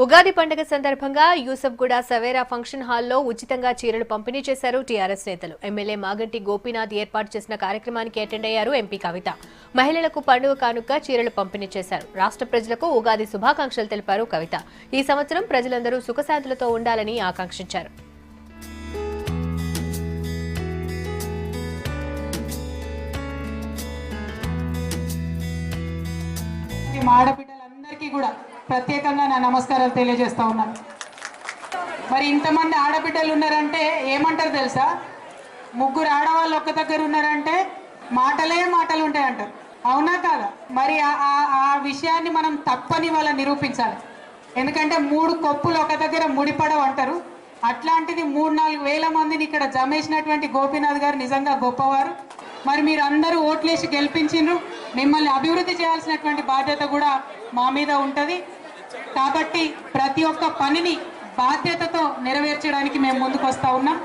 ఉగాది పండుగ సందర్భంగా యూసఫ్గూడ సవేరా ఫంక్షన్ హాల్లో ఉచితంగా చీరలు పంపిణీ చేశారు టీఆర్ఎస్ నేతలు. ఎమ్మెల్యే మాగంటి గోపీనాథ్ ఏర్పాటు చేసిన కార్యక్రమానికి అటెండ్ అయ్యారు ఎంపీ కవిత. మహిళలకు పండుగ కానుక చీరలు పంపిణీ చేశారు. రాష్ట్ర ప్రజలకు ఉగాది శుభాకాంక్షలు తెలిపారు కవిత. ఈ సంవత్సరం ప్రజలందరూ సుఖశాంతులతో ఉండాలని ఆకాంక్షించారు. ఆడబిడ్డలందరికీ కూడా ప్రత్యేకంగా నా నమస్కారాలు తెలియజేస్తా ఉన్నాను. మరి ఇంతమంది ఆడబిడ్డలు ఉన్నారంటే ఏమంటారు తెలుసా? ముగ్గురు ఆడవాళ్ళు ఒక్క దగ్గర ఉన్నారంటే మాటలే మాటలు ఉంటాయంటారు. అవునా కాదా? మరి ఆ విషయాన్ని మనం తప్పని వాళ్ళ నిరూపించాలి. ఎందుకంటే 3 కొప్పులు ఒక దగ్గర ముడిపడవు అంటారు. అట్లాంటిది 3-4 వేల మందిని ఇక్కడ జమేసినటువంటి గోపీనాథ్ గారు నిజంగా గొప్పవారు. మరి మీరు అందరూ ఓట్లేసి గెలిపించిండ్రు. మిమ్మల్ని అభివృద్ధి చేయాల్సినటువంటి బాధ్యత కూడా మా మీద ఉంటుంది. కాబట్టి ప్రతి ఒక్క పనిని బాధ్యతతో నెరవేర్చడానికి మేము ముందుకు వస్తా ఉన్నాం.